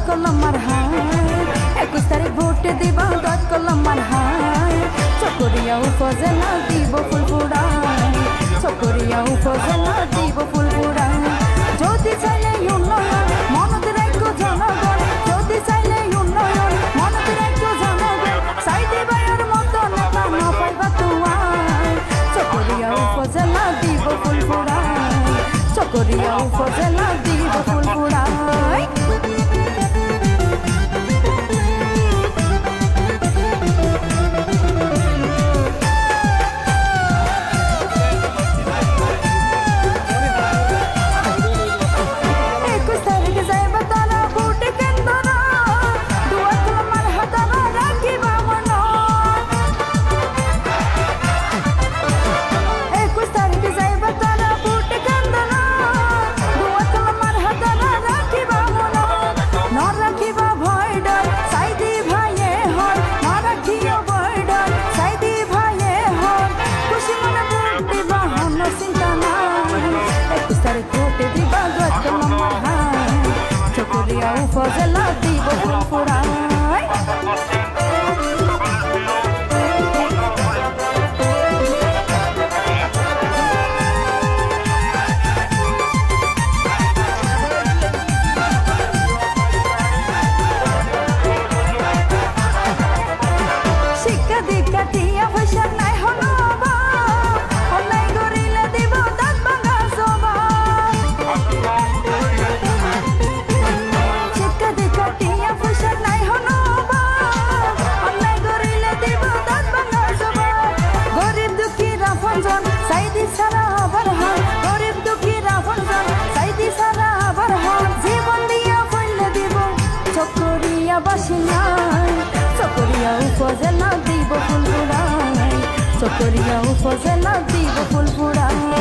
করলাম মার হায় 21 তারিখ ভোট দিবা দোয়াত করলাম মার হায় চকরিয়া উপজেলা দিব ফুলপুরায় চকরিয়া উপজেলা দিব ফুলপুরায় যদি চাইলে উন্নয়ন মনত রাখো জনগণ যদি চাইলে উন্নয়ন মনত রাখো জনগণ সাইদি ভাইয়ের মতো নেতা না পাইবা তোমায় চকরিয়া উপজেলা দিব ফুলপুরায় চকরিয়া উপজেলা দিব ফুলপুরায় চকরিয়া উপজেলা দিব ফুলপুরায় শিক্ষা দীক্ষা টিয়া পয়সা নাই হলো অন্যায় করিলে দিব দাঁত ভাঙা সবা শিক্ষা দীক্ষা টিয়া পয়সা নাই হলো অন্যায় করিলে দিব দাঁত ভাঙা সবা গরিব দুঃখী রাফনজন সাইদি সারা আবার হাল গরিব দুঃখী রাফনজন সাইদি সারা আবার হাল জীবন দিয়া ফেলে দিব চকরিয়া বাসিন্দায় চকরিয়া উপজেলা দিব ফুলপুরায় চকরিয়া উপজেলা দিব ফুলপুরায়